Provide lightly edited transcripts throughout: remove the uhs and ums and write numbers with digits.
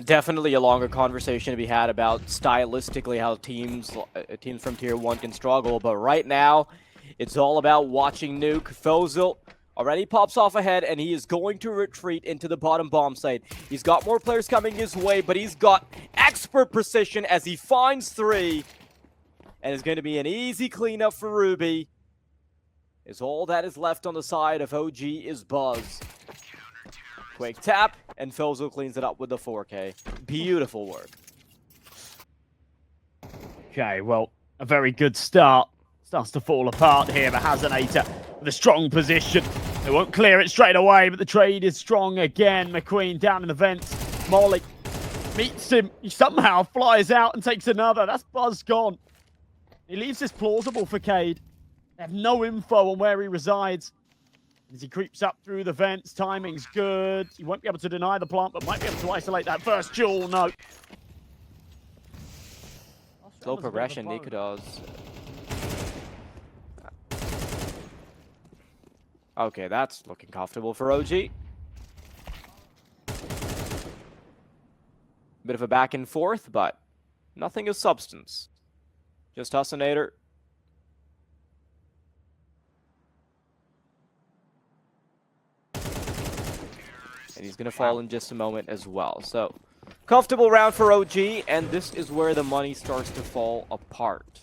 Definitely a longer conversation to be had about stylistically how teams from Tier 1 can struggle, but right now, it's all about watching Nuke. Fozil already pops off ahead, and he is going to retreat into the bottom bomb site. He's got more players coming his way, but he's got expert precision as he finds 3, and it's going to be an easy cleanup for Ruby, as all that is left on the side of OG is Buzz. Quick tap, and Fozil cleans it up with the 4K. Beautiful work. Okay, well, a very good start. Starts to fall apart here, but Hazenator with a strong position. They won't clear it straight away, but the trade is strong again. McQueen down in the vents. Molly meets him. He somehow flies out and takes another. That's Buzz gone. He leaves this plausible for Cade. They have no info on where he resides. As he creeps up through the vents, timing's good. He won't be able to deny the plant, but might be able to isolate that first duel. No. Slow progression, Nikodos. Okay, that's looking comfortable for OG. Bit of a back and forth, but nothing of substance. Just Husinator. And he's going to fall in just a moment as well. So, comfortable round for OG, and this is where the money starts to fall apart.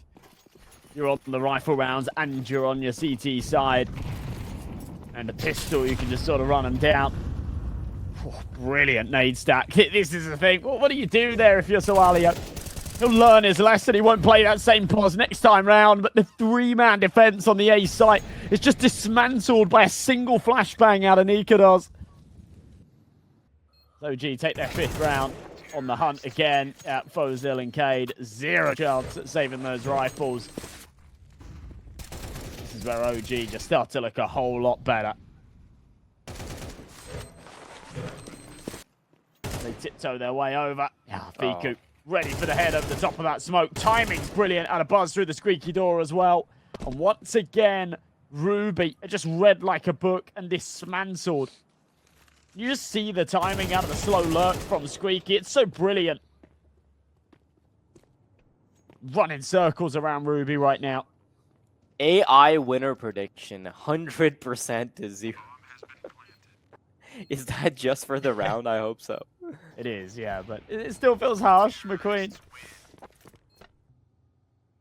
You're on the rifle rounds, and you're on your CT side. And the pistol, you can just sort of run them down. Oh, brilliant nade stack. This is the thing. What do you do there if you're Soalio? He'll learn his lesson. He won't play that same pause next time round, but the 3-man defense on the A site is just dismantled by a single flashbang out of Nikodos. OG take their 5th round on the hunt again at Fozil and Cade. 0 chance at saving those rifles. This is where OG just start to look a whole lot better. They tiptoe their way over. Fiku ready for the head over the top of that smoke. Timing's brilliant out of Buzz through the squeaky door as well. And once again, Ruby just read like a book and dismantled. You just see the timing out of the slow lurk from Squeaky. It's so brilliant. Running circles around Ruby right now. AI winner prediction, 100% to 0. Is that just for the round? I hope so. It is, yeah, but it still feels harsh, McQueen.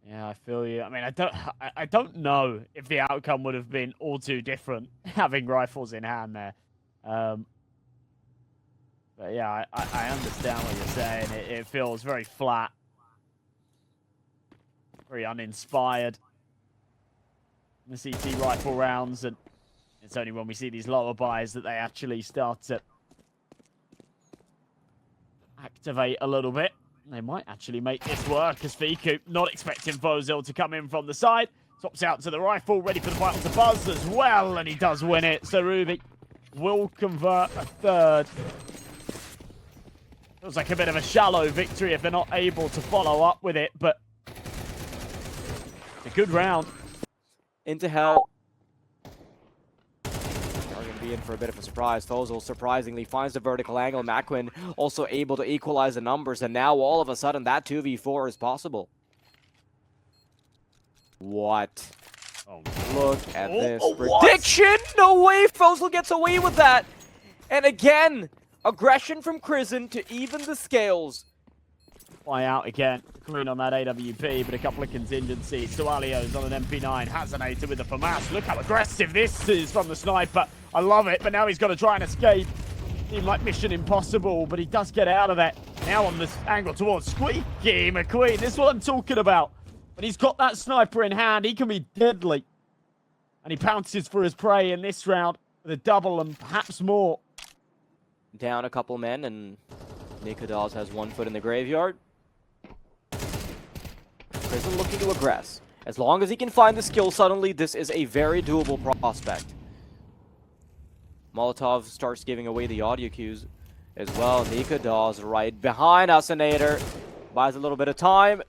Yeah, I feel you. I mean, I don't know if the outcome would have been all too different having rifles in hand there. But yeah, I understand what you're saying. It feels very flat. Very uninspired. The CT rifle rounds, and it's only when we see these lower buys that they actually start to activate a little bit. They might actually make this work as Fiku, not expecting Fozil to come in from the side. Tops out to the rifle, ready for the fight onto Buzz as well, and he does win it. So Ruby will convert a 3rd. Feels like a bit of a shallow victory if they're not able to follow up with it, but it's a good round. Into hell. They're going to be in for a bit of a surprise. Fozil surprisingly finds the vertical angle. McQueen also able to equalize the numbers, and now all of a sudden that 2v4 is possible. What? Oh, look at this prediction! No way Fozil gets away with that! And again, aggression from Crizzen to even the scales. Fly out again. Clean on that AWP, but a couple of contingencies. Soalio's on an MP9. Hazenator with the FAMAS. Look how aggressive this is from the sniper. I love it, but now he's got to try and escape. Seemed like Mission Impossible, but he does get out of it. Now on this angle towards Squeaky McQueen. This is what I'm talking about. When he's got that sniper in hand, he can be deadly. And he pounces for his prey in this round with a double and perhaps more. Down a couple men, and Nikodos has 1 foot in the graveyard. Crizzen looking to aggress. As long as he can find the skill suddenly, this is a very doable prospect. Molotov starts giving away the audio cues as well. Nikodos right behind Husinator. Buys a little bit of time.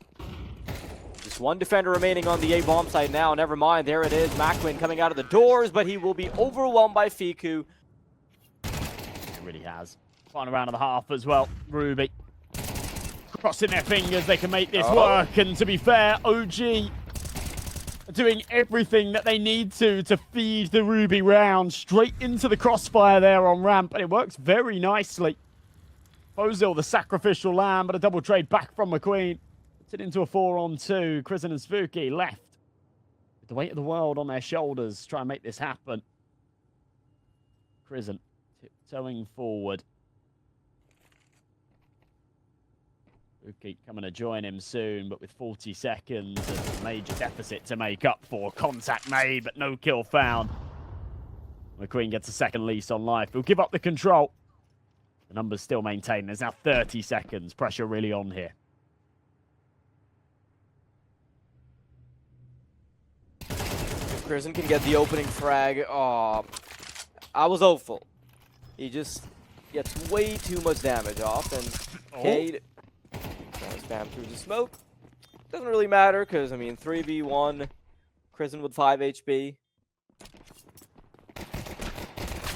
Just 1 defender remaining on the A bomb site now. Never mind, there it is. McQueen coming out of the doors, but he will be overwhelmed by Fiku. It really has. Final round of the half as well. Ruby crossing their fingers they can make this work. And to be fair, OG are doing everything that they need to feed the Ruby round straight into the crossfire there on ramp. And it works very nicely. Fozil, the sacrificial lamb, but a double trade back from McQueen. Puts it into a 4-on-2. Krisen and Spooky left with the weight of the world on their shoulders. Try and make this happen. Krisen tiptoeing forward. Spooky coming to join him soon, but with 40 seconds, a major deficit to make up for. Contact made, but no kill found. McQueen gets a second lease on life. He'll give up the control. The numbers still maintained. There's now 30 seconds. Pressure really on here. If Krisen can get the opening frag, I was hopeful. He just gets way too much damage off, and Cade trying to spam through the smoke. Doesn't really matter, because, I mean, 3v1, Krisen with 5 HP.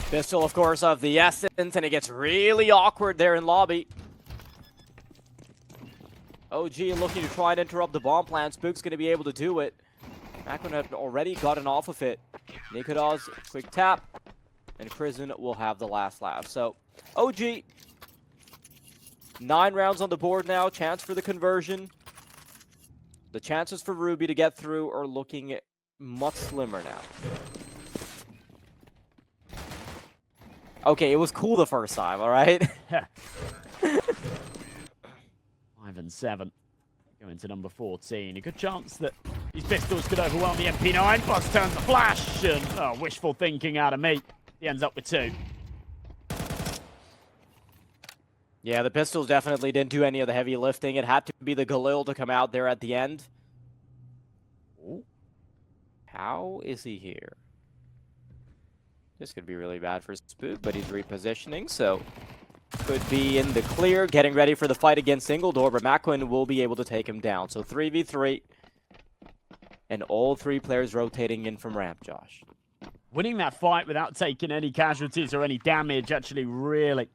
Pistol, of course, of the essence, and it gets really awkward there in lobby. OG looking to try and interrupt the bomb plan. Spook's going to be able to do it. Macron had already gotten off of it. Nikodos, quick tap, and Krisen will have the last laugh. So, OG, 9 rounds on the board now. Chance for the conversion. The chances for Ruby to get through are looking much slimmer now. Okay, it was cool the first time, all right? 5 and 7. Going to number 14. A good chance that these pistols could overwhelm the MP9. Plus turns the flash, and wishful thinking out of me. He ends up with 2. Yeah, the pistols definitely didn't do any of the heavy lifting. It had to be the Galil to come out there at the end. Ooh. How is he here? This could be really bad for Spook, but he's repositioning, so could be in the clear, getting ready for the fight against Singledor, but Macquin will be able to take him down. So 3v3, and all 3 players rotating in from ramp, Josh. Winning that fight without taking any casualties or any damage actually really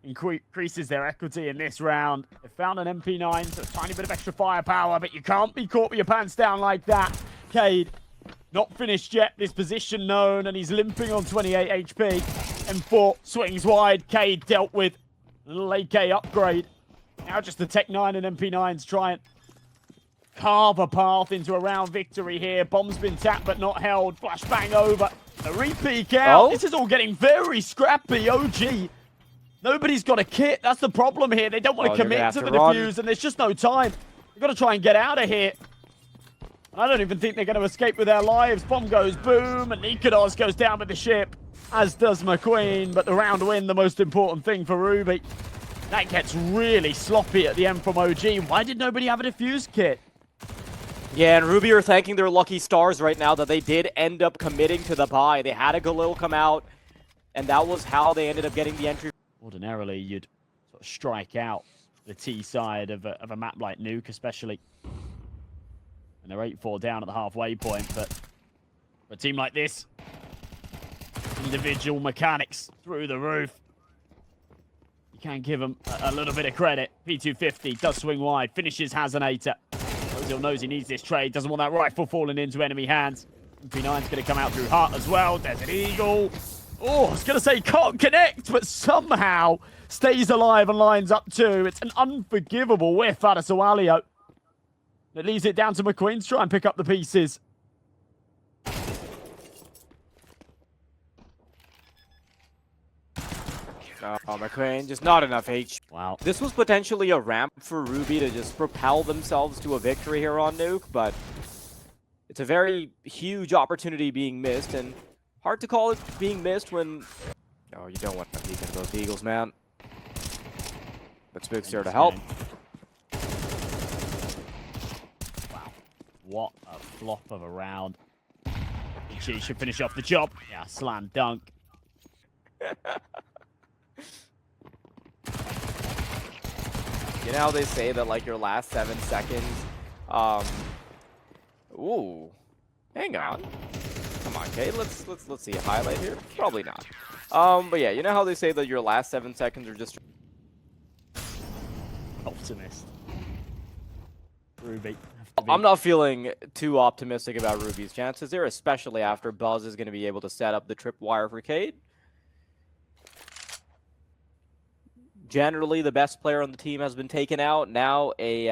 increases their equity in this round. They found an MP9, so a tiny bit of extra firepower, but you can't be caught with your pants down like that. Cade, not finished yet, this position known, and he's limping on 28 HP. M4 swings wide, Cade dealt with. A little AK upgrade. Now just the Tech 9 and MP9s try and carve a path into a round victory here. Bomb's been tapped but not held. Flashbang over. A re-peek out. This is all getting very scrappy. OG. Nobody's got a kit. That's the problem here. They don't want to commit to the defuse, and there's just no time. They've got to try and get out of here. I don't even think they're going to escape with their lives. Bomb goes boom, and Nikodos goes down with the ship, as does McQueen. But the round win, the most important thing for Ruby. That gets really sloppy at the end from OG. Why did nobody have a defuse kit? Yeah, and Ruby are thanking their lucky stars right now that they did end up committing to the buy. They had a Galil come out, and that was how they ended up getting the entry. Ordinarily, you'd sort of strike out the T side of a map like Nuke, especially. And they're 8-4 down at the halfway point, but for a team like this, individual mechanics through the roof. You can give them a little bit of credit. P250 does swing wide, finishes Hazanator. Ozil knows he needs this trade, doesn't want that rifle falling into enemy hands. MP9's going to come out through Heart as well. There's an Eagle. Oh, I was going to say can't connect, but somehow stays alive and lines up too. It's an unforgivable whiff out of Sawalio. It leaves it down to McQueen to try and pick up the pieces. Oh, McQueen, just not enough H. Wow. This was potentially a ramp for Ruby to just propel themselves to a victory here on Nuke, but it's a very huge opportunity being missed, and hard to call it being missed when... Oh, you don't want to peek into those Eagles, man. But Spook's there to help. Wow. What a flop of a round. She should finish off the job. Yeah, slam dunk. You know how they say that, like, your last 7 seconds, ooh, hang on. Come on, Kate, let's see a highlight here. Probably not. But yeah, you know how they say that your last 7 seconds are just Optimist. Ruby. I'm not feeling too optimistic about Ruby's chances here, especially after Buzz is going to be able to set up the tripwire for Cade. Generally, the best player on the team has been taken out. Now a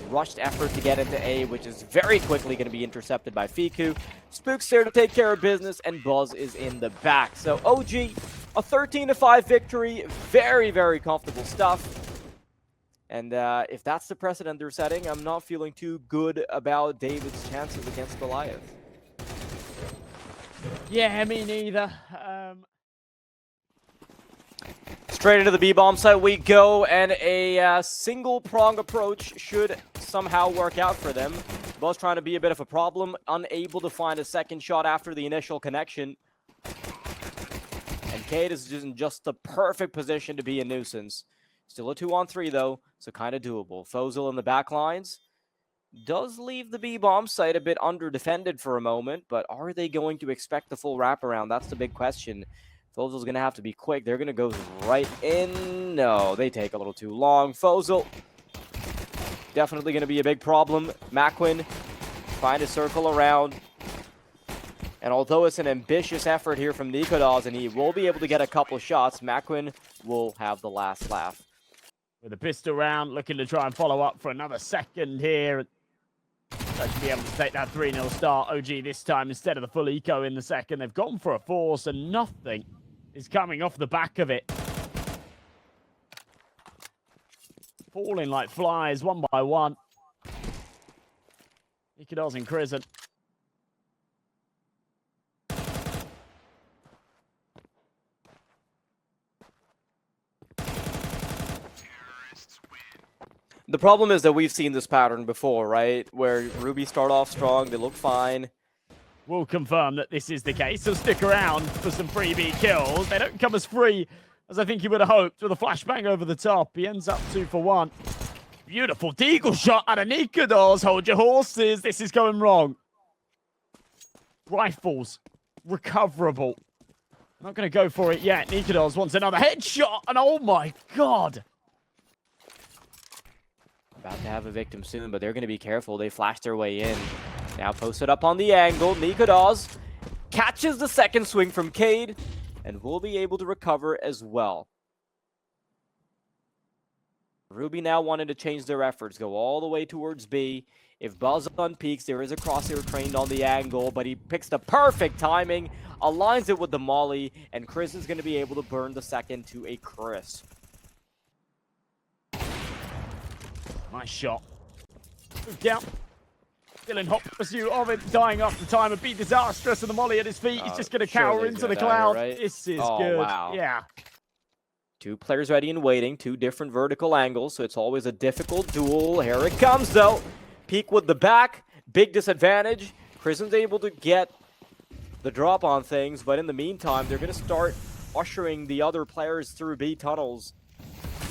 rushed effort to get into A, which is very quickly going to be intercepted by Fiku. Spook's there to take care of business, and Buzz is in the back. So OG, a 13-5 victory. Very, very comfortable stuff. And if that's the precedent they're setting, I'm not feeling too good about David's chances against Goliath. Yeah, me neither. Straight into the B-bomb site we go, and a single prong approach should somehow work out for them. Buzz trying to be a bit of a problem, unable to find a second shot after the initial connection. And Cade is in just the perfect position to be a nuisance. Still a 2-on-3 though, so kind of doable. Fozil in the back lines does leave the B-bomb site a bit under-defended for a moment, but are they going to expect the full wraparound? That's the big question. Fozil's going to have to be quick. They're going to go right in. No, they take a little too long. Fozil, definitely going to be a big problem. Makwin trying to circle around. And although it's an ambitious effort here from Nikodas, and he will be able to get a couple shots, Makwin will have the last laugh. With a pistol round, looking to try and follow up for another second here. So to be able to take that 3-0 start. OG this time instead of the full eco in the second. They've gone for a force, and nothing is coming off the back of it. Falling like flies, one by one. Nikodas in prison. The problem is that we've seen this pattern before, right? Where Ruby start off strong, they look fine. We'll confirm that this is the case, so stick around for some freebie kills. They don't come as free as I think he would have hoped with a flashbang over the top. He ends up 2 for 1. Beautiful deagle shot out of Nikodas. Hold your horses. This is going wrong. Rifles. Recoverable. I'm not going to go for it yet. Nikodas wants another headshot, and oh my god. About to have a victim soon, but they're going to be careful. They flash their way in. Now posted up on the angle. Nikodas catches the second swing from Cade and will be able to recover as well. Ruby now wanted to change their efforts, go all the way towards B. If Buzz on peaks, there is a crosshair trained on the angle, but he picks the perfect timing, aligns it with the molly, and Chris is going to be able to burn the second to a crisp. Nice shot. Move down. Still in hot pursuit of it, dying after time. Would be disastrous, and the molly at his feet. He's just going to cower into the cloud. Right? This is good. Wow. Yeah. 2 players ready and waiting, 2 different vertical angles, so it's always a difficult duel. Here it comes, though. Peek with the back, big disadvantage. Prison's able to get the drop on things, but in the meantime, they're going to start ushering the other players through B tunnels.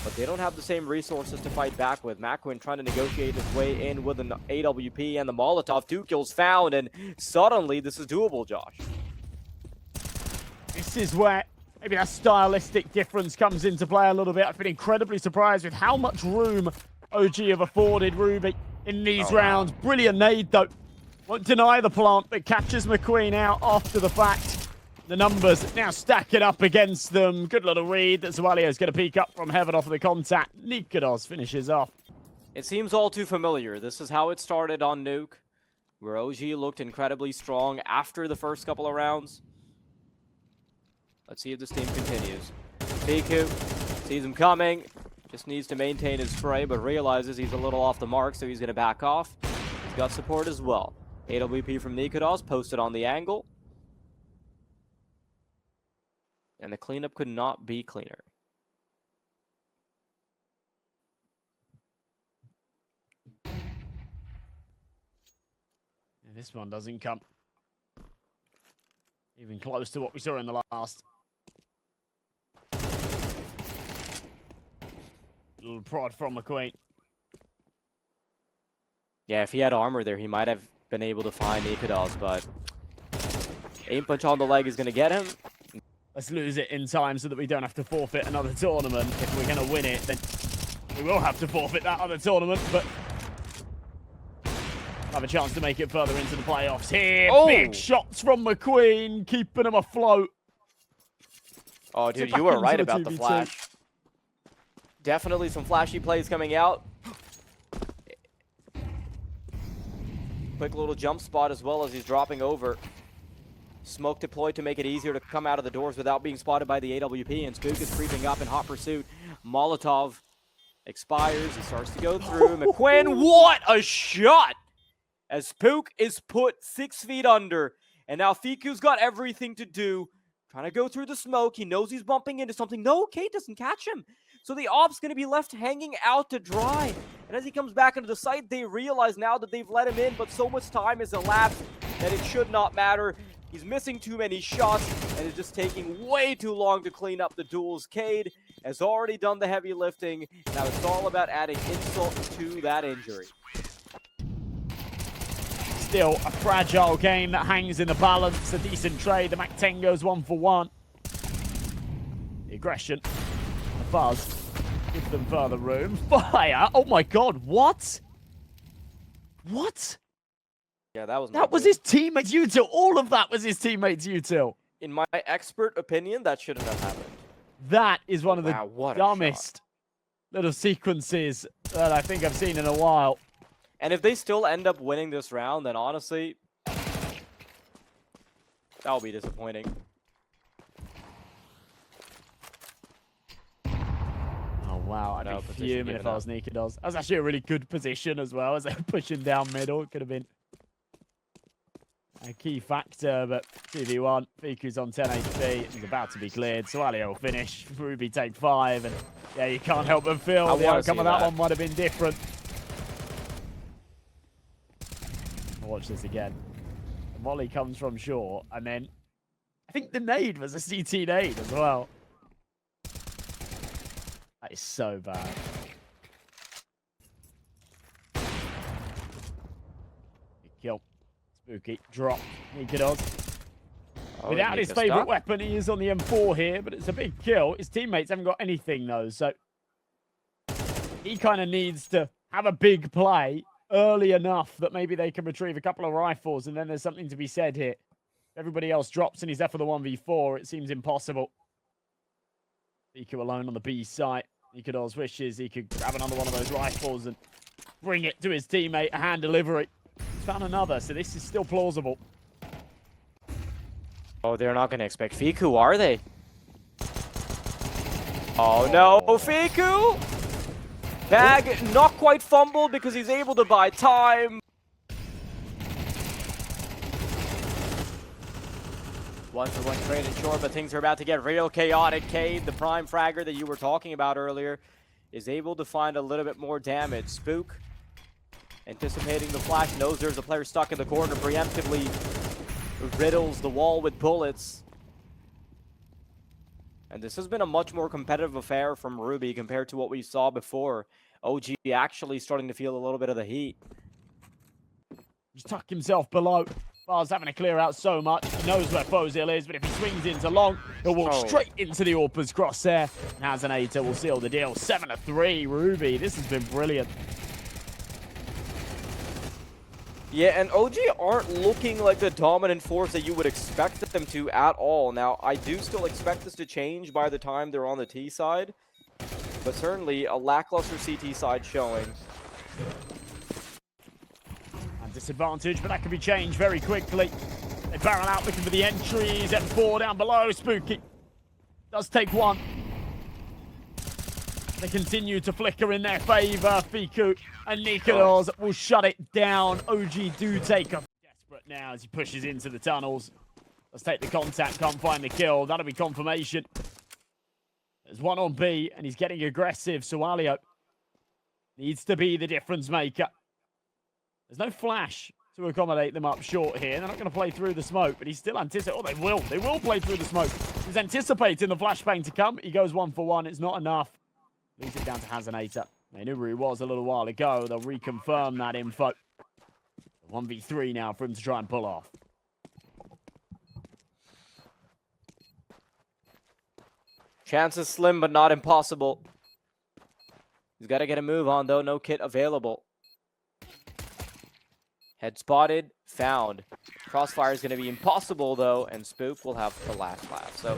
But they don't have the same resources to fight back with. Makwin trying to negotiate his way in with an AWP and the Molotov. 2 kills found, and suddenly this is doable, Josh. This is where maybe that stylistic difference comes into play a little bit. I've been incredibly surprised with how much room OG have afforded Ruby in these rounds. Wow. Brilliant nade, though. Won't deny the plant, but catches McQueen out after the fact. The numbers now stacking up against them. Good little read. Zwalio's going to peek up from heaven off of the contact. Nikodas finishes off. It seems all too familiar. This is how it started on Nuke, where OG looked incredibly strong after the first couple of rounds. Let's see if this team continues. Fiku sees him coming. Just needs to maintain his spray, but realizes he's a little off the mark, so he's going to back off. He's got support as well. AWP from Nikodas posted on the angle. And the cleanup could not be cleaner. And this one doesn't come even close to what we saw in the last. Little prod from McQueen. Yeah, if he had armor there, he might have been able to find Nikodas, but aim punch on the leg is going to get him. Let's lose it in time so that we don't have to forfeit another tournament. If we're going to win it, then We will have to forfeit that other tournament, but have a chance to make it further into the playoffs here. Oh. Big shots from McQueen, keeping him afloat. Oh, dude, Back you were into right the about the 2v2. flash. Definitely some flashy plays coming out. Quick little jump spot as well as he's dropping over. Smoke deployed to make it easier to come out of the doors without being spotted by the AWP, and Spook is creeping up in hot pursuit. Molotov expires. He starts to go through. McQueen, what a shot! As Spook is put 6 feet under, and now Fiku's got everything to do. Trying to go through the smoke. He knows he's bumping into something. No, Kate doesn't catch him. So the op's going to be left hanging out to dry. And as he comes back into the site, they realize now that they've let him in, but so much time has elapsed that it should not matter. He's missing too many shots, and it's just taking way too long to clean up the duels. Cade has already done the heavy lifting. Now it's all about adding insult to that injury. Still a fragile game that hangs in the balance. A decent trade. The Mac-10 goes 1 for 1. The aggression, the buzz, give them further room. Fire! Oh my god, what? What? Yeah, that was That was his teammate's util. All of that was his teammate's util. In my expert opinion, that shouldn't have happened. That is one of the what a dumbest little sequences that I think I've seen in a while. And if they still end up winning this round, then honestly, that will be disappointing. Oh, wow. I'd be fuming if I was Nikados. That was actually a really good position as well as they were pushing down middle. It could have been a key factor, but 2v1. Fiku's on 10 HP. He's about to be cleared. Soalia will finish. Ruby take 5. And yeah, you can't help but feel the outcome of that one might have been different. Watch this again. The volley comes from short, and then I think the nade was a CT nade as well. That is so bad. Big kill. Spooky. Drop. Nikados. Without his favourite weapon, he is on the M4 here, but it's a big kill. His teammates haven't got anything, though, so he kind of needs to have a big play early enough that maybe they can retrieve a couple of rifles, and then there's something to be said here. Everybody else drops and he's there for the 1v4. It seems impossible. Fiku alone on the B site. Nikados wishes he could grab another one of those rifles and bring it to his teammate. A hand delivery. He's found another, so this is still plausible. Oh, they're not going to expect Fiku, are they? Oh no, Fiku! Bag not quite fumbled because he's able to buy time. One for one trade in short, but things are about to get real chaotic. Cade, the prime fragger that you were talking about earlier, is able to find a little bit more damage. Spook, anticipating the flash, knows there's a player stuck in the corner, preemptively riddles the wall with bullets. And this has been a much more competitive affair from Ruby compared to what we saw before. OG actually starting to feel a little bit of the heat. Just tuck himself below. Bar's having to clear out so much. He knows where Fozil is, but if he swings into long, he'll walk straight into the Orpa's crosshair. And Hazenator will seal the deal. 7-3, Ruby. This has been brilliant. Yeah, and OG aren't looking like the dominant force that you would expect them to at all. Now, I do still expect this to change by the time they're on the T side, but certainly a lackluster CT side showing. And disadvantage, but that can be changed very quickly. They barrel out looking for the entries. M4 down below. Spooky does take one. They continue to flicker in their favor. Fiku and Nikados will shut it down. OG do take a desperate now as he pushes into the tunnels. Let's take the contact, can't find the kill. That'll be confirmation. There's one on B and he's getting aggressive. Soalio needs to be the difference maker. There's no flash to accommodate them up short here. They're not going to play through the smoke, but he's still anticipating. Oh, they will. They will play through the smoke. He's anticipating the flashbang to come. He goes 1 for 1. It's not enough. Leaves it down to Hazenator. They knew where he was a little while ago. They'll reconfirm that info. 1v3 now for him to try and pull off. Chances slim, but not impossible. He's got to get a move on, though. No kit available. Head spotted, found. Crossfire is going to be impossible, though, and Spook will have the last laugh. So,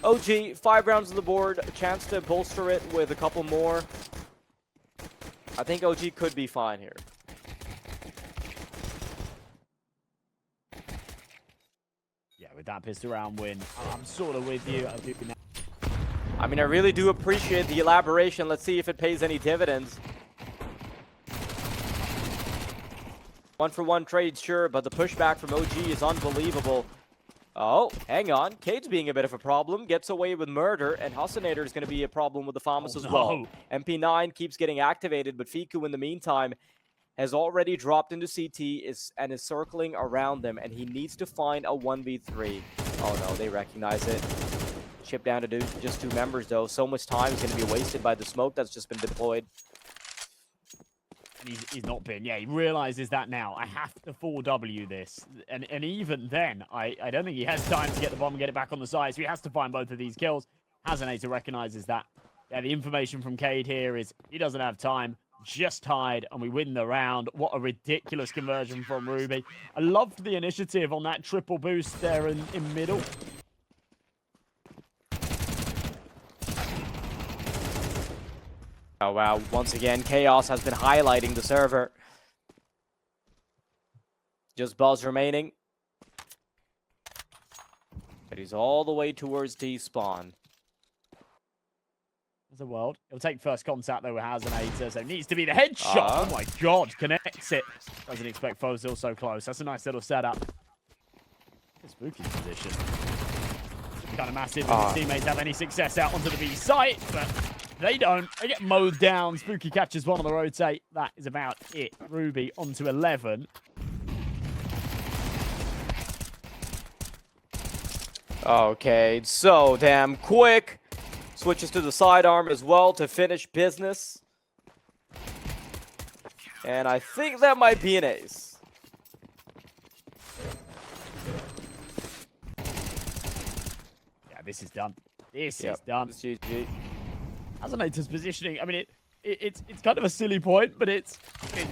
OG, 5 rounds on the board. A chance to bolster it with a couple more. I think OG could be fine here. Yeah, with that pistol round win, I'm sort of with you. I mean, I really do appreciate the elaboration. Let's see if it pays any dividends. 1-for-1 trade, sure, but the pushback from OG is unbelievable. Oh, hang on. Cade's being a bit of a problem. Gets away with murder, and Hasanator is going to be a problem with the Famas as well. MP9 keeps getting activated, but Fiku in the meantime has already dropped into CT and is circling around them, and he needs to find a 1v3. Oh no, they recognize it. Chip down to just 2 members, though. So much time is going to be wasted by the smoke that's just been deployed. And he's not been. Yeah, he realizes that now. I have to 4W this. And even then, I don't think he has time to get the bomb and get it back on the side. So he has to find both of these kills. Hasanator recognizes that. Yeah, the information from Cade here is he doesn't have time. Just hide, and we win the round. What a ridiculous conversion from Ruby. I loved the initiative on that triple boost there in middle. Oh wow, once again, Chaos has been highlighting the server. Just Buzz remaining. But he's all the way towards T-spawn. There's a world. It'll take first contact though with Hasanator, so it needs to be the headshot. Oh my god, connects it. Doesn't expect Fozil so close. That's a nice little setup. Spooky position. Kind of massive if his teammates have any success out onto the B site, but they don't. They get mowed down. Spooky catches one on the rotate. That is about it. Ruby onto 11. Okay, so damn quick. Switches to the sidearm as well to finish business. And I think that might be an ace. Yeah, this is done. This is done. It's GG. Hasanator's positioning, I mean, it's kind of a silly point, but it's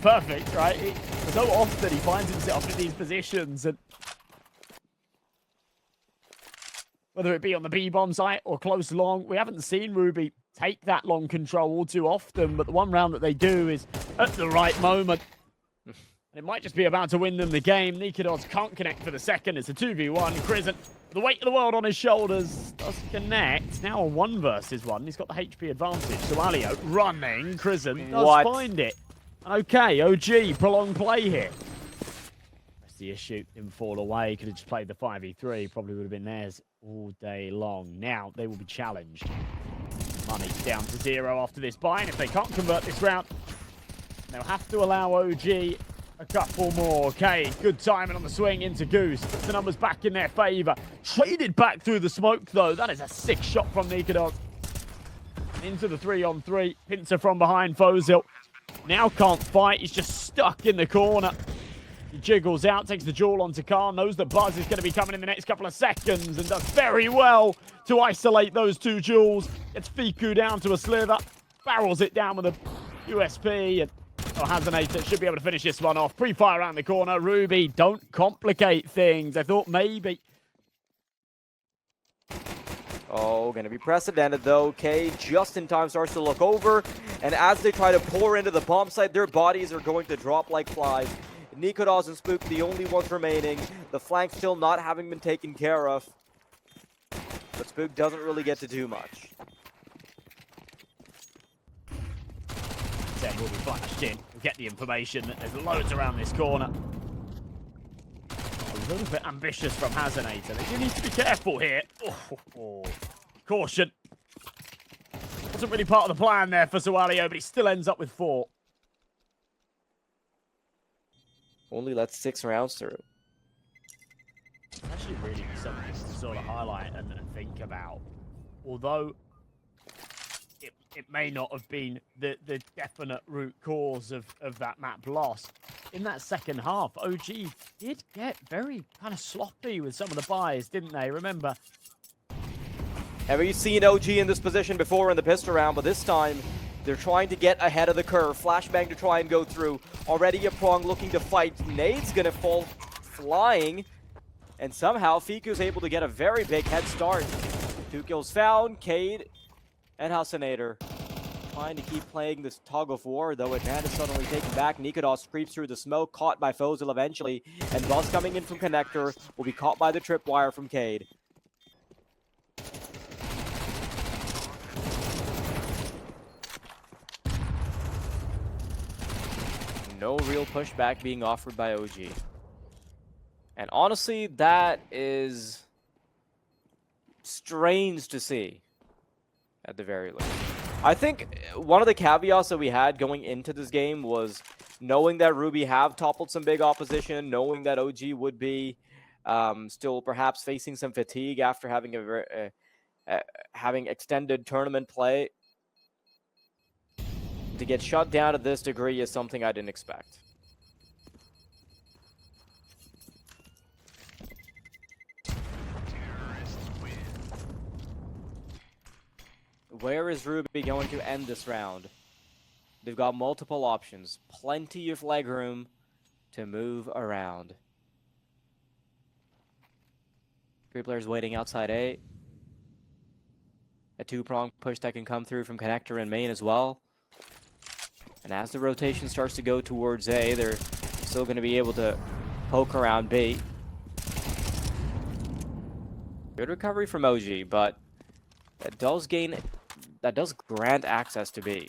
perfect, right? So often he finds himself in these positions, and whether it be on the B-bomb site or close long, we haven't seen Ruby take that long control all too often, but the one round that they do is at the right moment. And it might just be about to win them the game. Nikodos can't connect for the second. It's a 2v1. Crizant, the weight of the world on his shoulders, does connect. Now a 1 versus 1. He's got the HP advantage. So Alio running. Crizant does find it. Okay, OG, prolonged play here. That's the issue. Didn't fall away. Could have just played the 5v3. Probably would have been theirs all day long. Now they will be challenged. Money down to 0 after this buy. And if they can't convert this round, they'll have to allow OG a couple more. Okay, good timing on the swing into Goose. Puts the numbers back in their favor. Traded back through the smoke, though. That is a sick shot from Nikodos. Into the 3-on-3. Pincer from behind Fozil. Now can't fight. He's just stuck in the corner. He jiggles out, takes the jewel onto Khan, knows that Buzz is going to be coming in the next couple of seconds, and does very well to isolate those 2 jewels. Gets Fiku down to a slither. Barrels it down with a USP, and Hasanator should be able to finish this one off. Pre-fire around the corner. Ruby, don't complicate things. I thought maybe. Oh, going to be precedented, though. Okay, just in time starts to look over. And as they try to pour into the bomb site, their bodies are going to drop like flies. Nikodos and Spook, the only ones remaining. The flank still not having been taken care of. But Spook doesn't really get to do much. Will be flashed in. We'll get the information. There's loads around this corner. A little bit ambitious from Hasanator. They do need to be careful here. Oh. Caution. Wasn't really part of the plan there for Sualio, but he still ends up with 4. Only let 6 rounds through. It's actually really something to sort of highlight and think about. Although it may not have been the definite root cause of that map loss. In that second half, OG did get very kind of sloppy with some of the buys, didn't they? Remember? Have you seen OG in this position before in the pistol round? But this time, They're trying to get ahead of the curve. Flashbang to try and go through. Already a Prong looking to fight. Nade's gonna fall flying. And somehow Fiku's able to get a very big head start. 2 kills found. Cade and Hasanator trying to keep playing this tug of war, though advantage suddenly taken back. Nikodos creeps through the smoke, caught by Fozil eventually. And Buzz coming in from Connector will be caught by the tripwire from Cade. No real pushback being offered by OG. And honestly, that is strange to see, at the very least. I think one of the caveats that we had going into this game was knowing that Ruby have toppled some big opposition, knowing that OG would be still perhaps facing some fatigue after having having extended tournament play. To get shut down to this degree is something I didn't expect. Where is Ruby going to end this round? They've got multiple options, plenty of leg room to move around. 3 players waiting outside A. A 2-prong push that can come through from Connector and main as well. And as the rotation starts to go towards A, they're still going to be able to poke around B. Good recovery from OG, but that does grant access to B.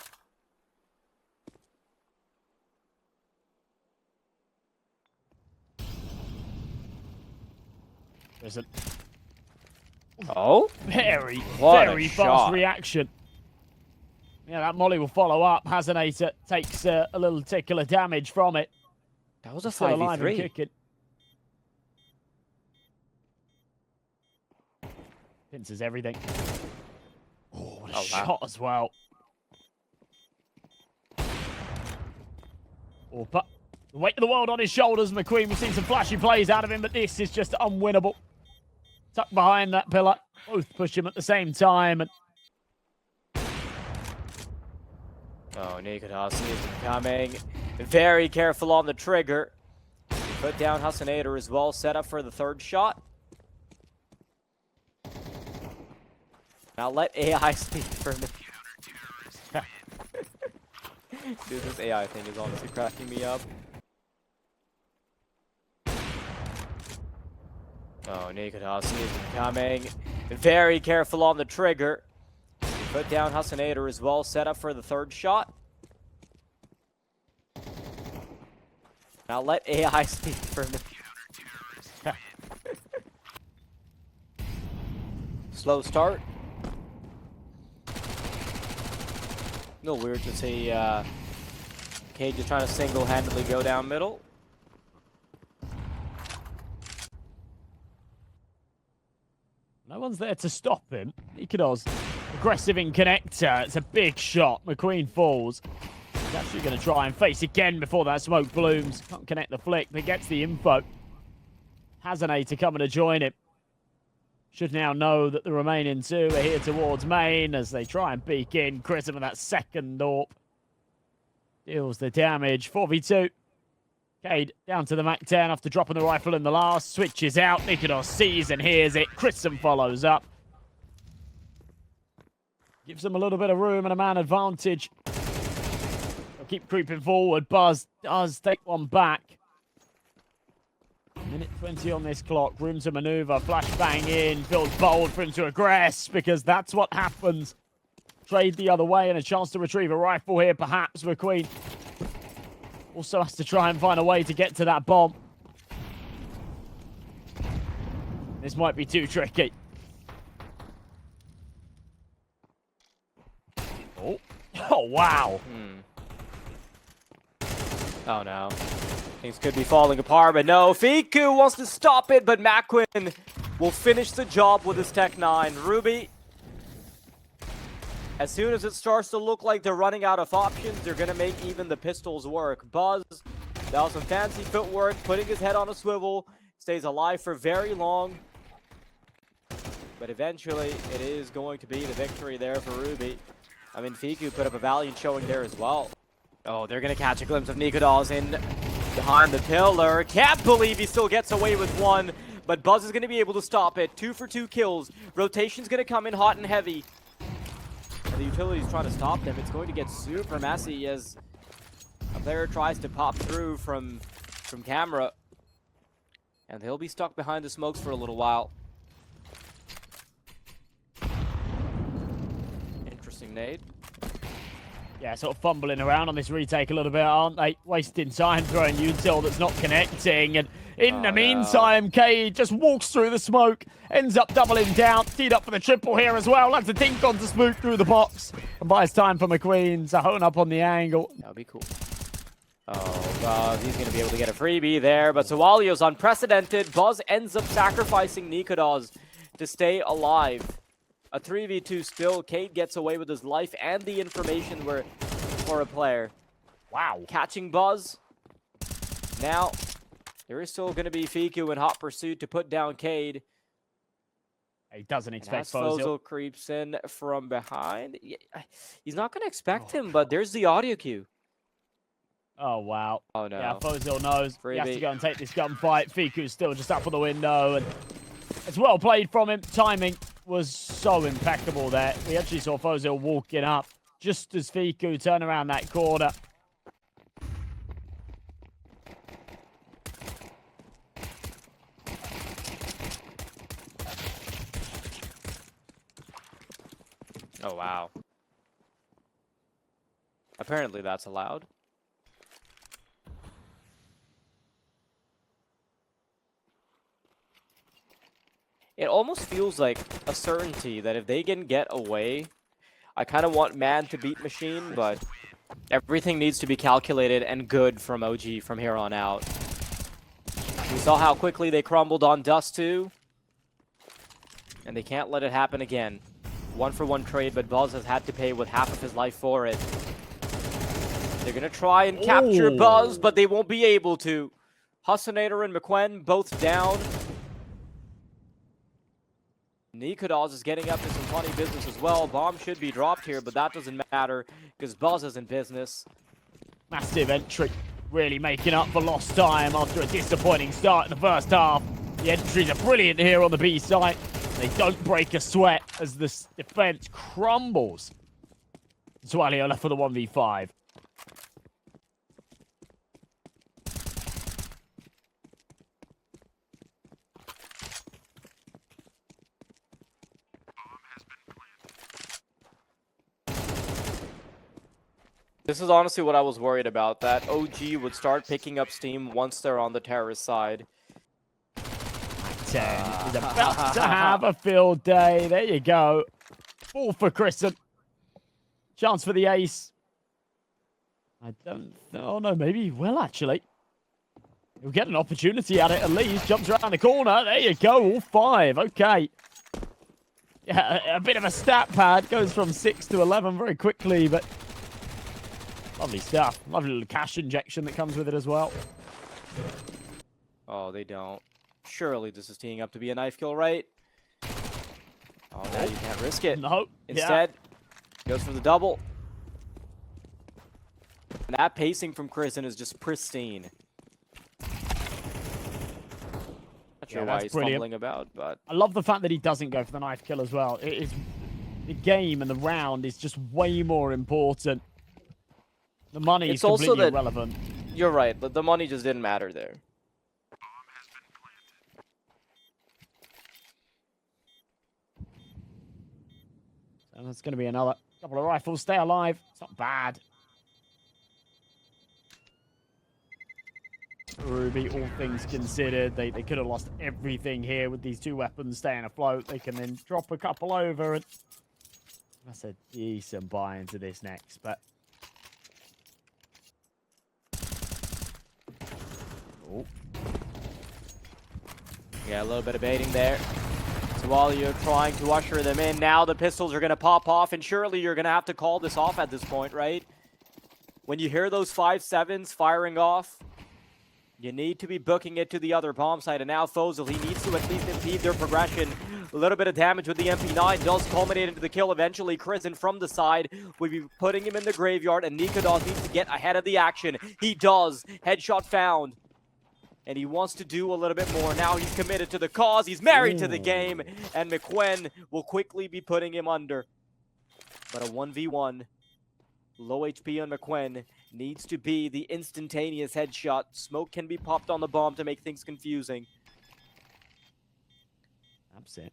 There's a very fast reaction. Yeah, that molly will follow up. Hasanator takes a little tickle of damage from it. That was a 5v3. Pinces everything. Oh, what a shot as well. Oh, but the weight of the world on his shoulders, McQueen. We've seen some flashy plays out of him, but this is just unwinnable. Tucked behind that pillar. Both push him at the same time. And oh, Nikodos is coming. Very careful on the trigger. Put down Hasanator as well. Set up for the 3rd shot. Now let AI speak for me. Dude, this AI thing is honestly cracking me up. Oh, Nikodos is coming. Very careful on the trigger. Put down Hasanator as well. Set up for the 3rd shot. Now let AI speak for me. Slow start. A little weird to see Cade just trying to single-handedly go down middle. No one's there to stop him. Nikodos aggressive in connector. It's a big shot. McQueen falls. He's actually going to try and face again before that smoke blooms. Can't connect the flick, but gets the info. Hasanator coming to join him. Should now know that the remaining 2 are here towards main as they try and peek in. Chrism with that 2nd AWP deals the damage. 4v2. Cade down to the Mac 10 after dropping the rifle in the last. Switches out. Nikodos sees and hears it. Chrism follows up. Gives them a little bit of room and a man advantage. They'll keep creeping forward. Buzz does take one back. Minute 20 on this clock. Room to maneuver. Flashbang in. Feels bold for him to aggress because that's what happens. Trade the other way and a chance to retrieve a rifle here, perhaps. McQueen also has to try and find a way to get to that bomb. This might be too tricky. Oh, wow. Oh, no. Things could be falling apart, but no. Fiku wants to stop it, but Macquin will finish the job with his Tech 9. Ruby, as soon as it starts to look like they're running out of options, they're going to make even the pistols work. Buzz, that was some fancy footwork, putting his head on a swivel, stays alive for very long. But eventually, it is going to be the victory there for Ruby. I mean, Fiku put up a valiant showing there as well. Oh, they're going to catch a glimpse of Nikodaz in behind the pillar. Can't believe he still gets away with one, but Buzz is going to be able to stop it. 2 for 2 kills. Rotation's going to come in hot and heavy. And the utility's trying to stop them. It's going to get super messy as a player tries to pop through from camera. And they'll be stuck behind the smokes for a little while. Interesting nade. Yeah, sort of fumbling around on this retake a little bit, aren't they? Wasting time throwing util that's not connecting. And in the meantime, Cade just walks through the smoke, ends up doubling down, teed up for the triple here as well. Lands a dink on to Smoot through the box. And buys time for McQueen to hone up on the angle. That would be cool. Oh, Buzz, he's going to be able to get a freebie there, but Zawalio's unprecedented. Buzz ends up sacrificing Nikodaz to stay alive. A 3v2 still. Cade gets away with his life and the information for a player. Wow. Catching Buzz. Now, there is still going to be Fiku in hot pursuit to put down Cade. He doesn't expect Fozil creeps in from behind. He's not going to expect him, but there's the audio cue. Oh, wow. Oh, no. Yeah, Fozil knows. Freebie. He has to go and take this gunfight. Fiku's still just up for the window. And it's well played from him. Timing was so impeccable there. We actually saw Fozil walking up just as Fiku turned around that corner. Oh, wow. Apparently that's allowed. It almost feels like a certainty that if they can get away, I kind of want man to beat machine, but everything needs to be calculated and good from OG from here on out. We saw how quickly they crumbled on Dust 2, and they can't let it happen again. 1-for-1 trade, but Buzz has had to pay with half of his life for it. They're going to try and capture Buzz, but they won't be able to. Husanator and McQueen both down. Nikodaz is getting up to some funny business as well. Bomb should be dropped here, but that doesn't matter because Buzz is in business. Massive entry, really making up for lost time after a disappointing start in the first half. The entries are brilliant here on the B side. They don't break a sweat as the defense crumbles. Zawalio left for the 1v5. This is honestly what I was worried about, that OG would start picking up steam once they're on the terrorist side. 10 is about to have a field day. There you go. Ball for Christen. Chance for the ace. I don't know. Oh, no, maybe he will, actually. He'll get an opportunity at it at least. Jumps around the corner. There you go. All 5. Okay. Yeah, a bit of a stat pad. Goes from 6 to 11 very quickly, but lovely stuff. Lovely little cash injection that comes with it as well. Oh, they don't. Surely this is teeing up to be a knife kill, right? Oh, now you can't risk it. No. Instead, goes for the double. And that pacing from Christen is just pristine. Not sure why he's fumbling about, but I love the fact that he doesn't go for the knife kill as well. It is the game and the round is just way more important. The money is completely irrelevant. You're right, but the money just didn't matter there. And that's going to be another couple of rifles. Stay alive. It's not bad. Ruby, all things considered, they could have lost everything here with these 2 weapons staying afloat. They can then drop a couple over, and that's a decent buy into this next. But yeah, a little bit of baiting there. Zawalio trying to usher them in. Now the pistols are going to pop off, and surely you're going to have to call this off at this point, right? When you hear those 5.7s firing off, you need to be booking it to the other bomb site. And now Fozil, he needs to at least impede their progression. A little bit of damage with the MP9 does culminate into the kill eventually. Kristen from the side would be putting him in the graveyard, and Nikodos needs to get ahead of the action. He does. Headshot found. And he wants to do a little bit more. Now he's committed to the cause. He's married to the game. And McQuinn will quickly be putting him under. But a 1v1. Low HP on McQuinn. Needs to be the instantaneous headshot. Smoke can be popped on the bomb to make things confusing. That's it.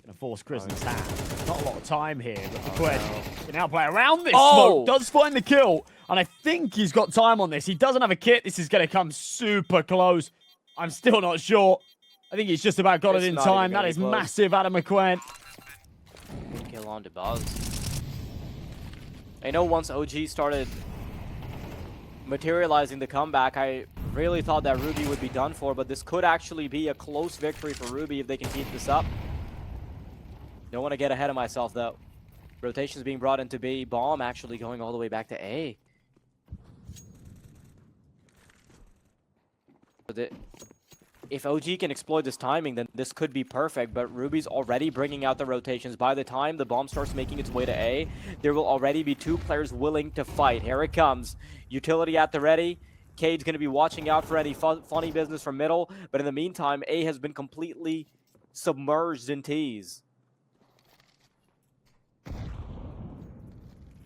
Gonna force Kristen's hand. Not a lot of time here, but McQuinn can now play around this. Smoke does find the kill, and I think he's got time on this. He doesn't have a kit. This is gonna come super close. I'm still not sure. I think he's just about got it in time. That is massive out of McQuinn. Kill on to Buzz. I know once OG started materializing the comeback, I really thought that Ruby would be done for, but this could actually be a close victory for Ruby if they can keep this up. Don't want to get ahead of myself, though. Rotations being brought into B. Bomb actually going all the way back to A. If OG can exploit this timing, then this could be perfect, but Ruby's already bringing out the rotations. By the time the bomb starts making its way to A, there will already be 2 players willing to fight. Here it comes. Utility at the ready. Cade's going to be watching out for any funny business from middle, but in the meantime, A has been completely submerged in T's.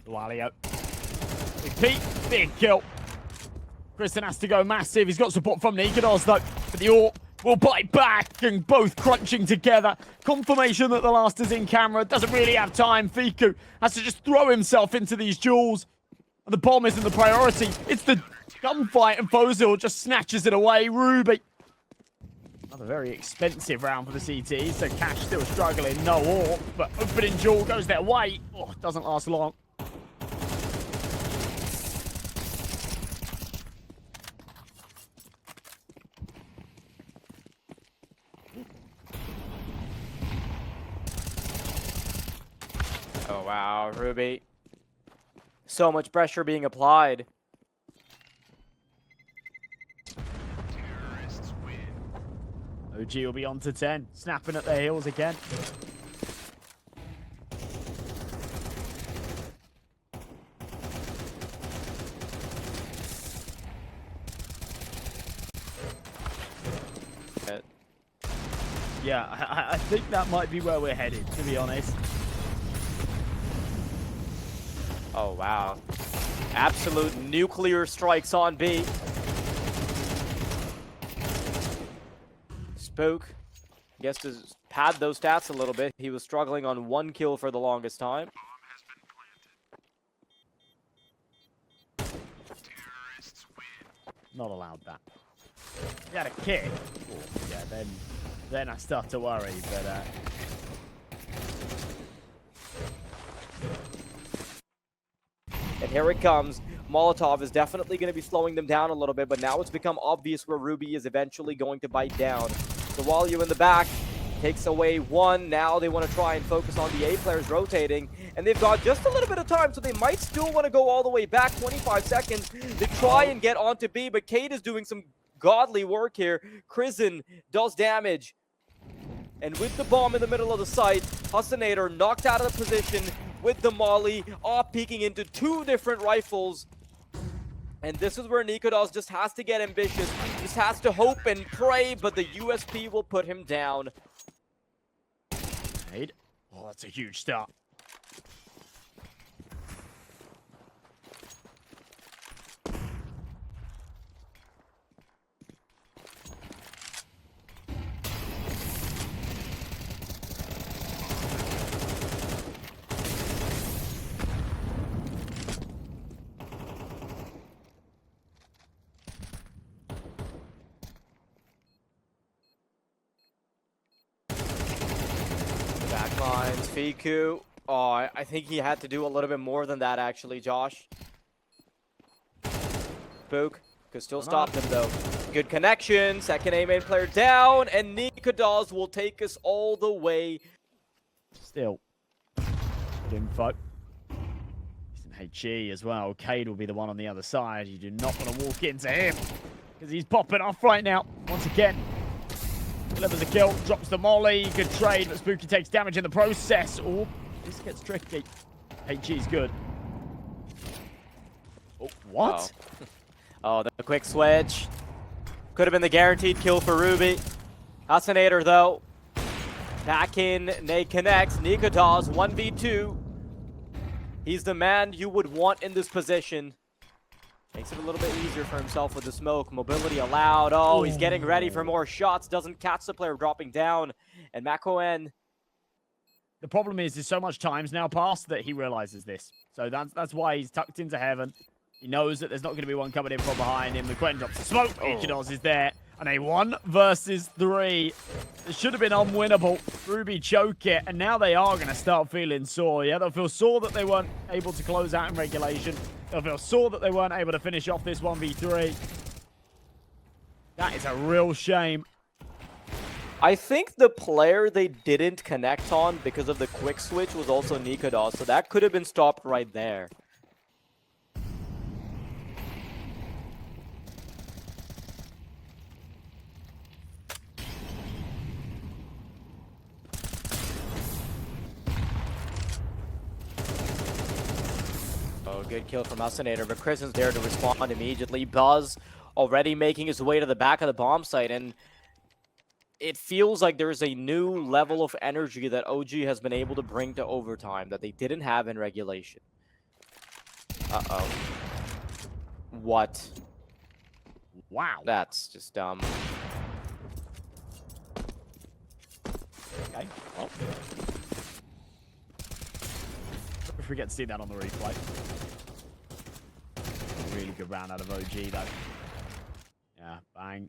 Walio. Big Pete, big kill. Kristen has to go massive. He's got support from Nikodos, though. But the AWP will bite back, and both crunching together. Confirmation that the last is in camera. Doesn't really have time. Fiku has to just throw himself into these duels. And the bomb isn't the priority. It's the gunfight, and Fozil just snatches it away. Ruby. Another very expensive round for the CT. So Cash still struggling. No AWP, but opening duel goes their way. Oh, doesn't last long. Oh, wow, Ruby. So much pressure being applied. OG will be on to 10. Snapping at their heels again. Yeah, I think that might be where we're headed, to be honest. Oh, wow. Absolute nuclear strikes on B. Spook gets to pad those stats a little bit. He was struggling on 1 kill for the longest time. Not allowed that. He had a kick. Oh, yeah, then I start to worry, but and here it comes. Molotov is definitely going to be slowing them down a little bit, but now it's become obvious where Ruby is eventually going to bite down. So while you in the back takes away 1, now they want to try and focus on the A players rotating, and they've got just a little bit of time, so they might still want to go all the way back 25 seconds to try and get onto B, but Cade is doing some godly work here. Krisen does damage, and with the bomb in the middle of the site, Hasanator knocked out of the position with the molly, off-peeking into 2 different rifles. And this is where Nikodos just has to get ambitious, just has to hope and pray, but the USP will put him down. Oh, that's a huge start. Backlines, Fiku. Oh, I think he had to do a little bit more than that, actually, Josh. Book could still stop them, though. Good connection. Second A main player down, and Nikodos will take us all the way. Still. Good info. He's in HE as well. Cade will be the one on the other side. You do not want to walk into him because he's popping off right now. Once again. delivers a kill, drops the molly. Good trade, but Spooky takes damage in the process. Oh, this gets tricky. HG's good. Oh, what? Oh, the quick switch. Could have been the guaranteed kill for Ruby. Assassinator, though. Back in, Nate connects. Nikodas, 1v2. He's the man you would want in this position. Makes it a little bit easier for himself with the smoke. Mobility allowed. Oh, he's getting ready for more shots. Doesn't catch the player dropping down. And Makoen. The problem is there's so much time's now passed that he realizes this. So that's why he's tucked into heaven. He knows that there's not going to be one coming in from behind him. The Quen drops the smoke. Nikodas is there. And a 1 versus 3. It should have been unwinnable. Ruby choke it. And now they are going to start feeling sore. Yeah, they'll feel sore that they weren't able to close out in regulation. They'll feel sore that they weren't able to finish off this 1v3. That is a real shame. I think the player they didn't connect on because of the quick switch was also Nikodas. So that could have been stopped right there. Good kill from Assassinator, but Kristen's there to respond immediately. Buzz already making his way to the back of the bomb site, and it feels like there's a new level of energy that OG has been able to bring to overtime that they didn't have in regulation. Uh-oh. What? Wow. That's just dumb. Okay, well. If we get to see that on the replay. Really good round out of OG, though. Yeah, bang.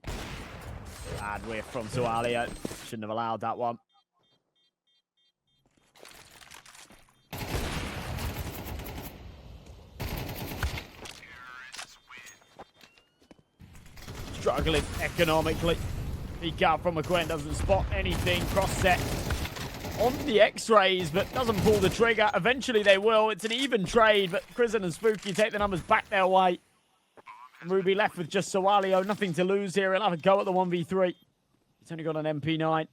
Bad whiff from Sualia. Shouldn't have allowed that one. Struggling economically. Peek out from McQueen, doesn't spot anything. Cross set on the X-rays, but doesn't pull the trigger. Eventually they will. It's an even trade, but Prison and Spooky take the numbers back their way. And Ruby left with just Sawalio. Nothing to lose here. He'll have a go at the 1v3. He's only got an MP9.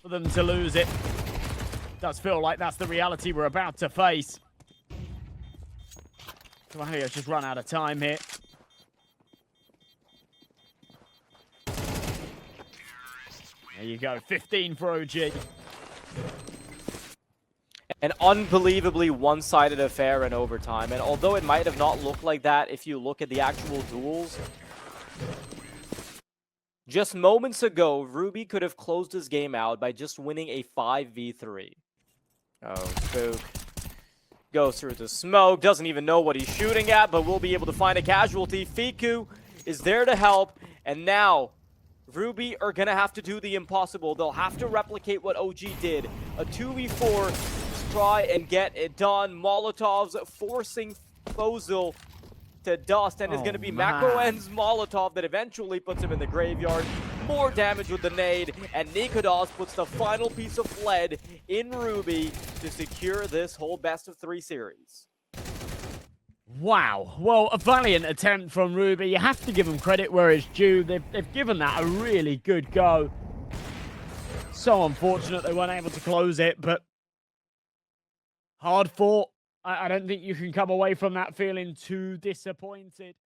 For them to lose it. Does feel like that's the reality we're about to face. Sawalio's just run out of time here. There you go. 15 for OG. An unbelievably one-sided affair in overtime, and although it might have not looked like that if you look at the actual duels, just moments ago, Ruby could have closed this game out by just winning a 5v3. Oh, Spook goes through the smoke, doesn't even know what he's shooting at, but will be able to find a casualty. Fiku is there to help, and now Ruby are going to have to do the impossible. They'll have to replicate what OG did. A 2v4 to try and get it done. Molotovs forcing Fozil to dust, and it's going to be Makoen's Molotov that eventually puts him in the graveyard. More damage with the nade, and Nikodas puts the final piece of lead in Ruby to secure this whole best-of-3 series. Wow. Well, a valiant attempt from Ruby. You have to give them credit where it's due. They've given that a really good go. So unfortunate they weren't able to close it, but hard fought. I don't think you can come away from that feeling too disappointed.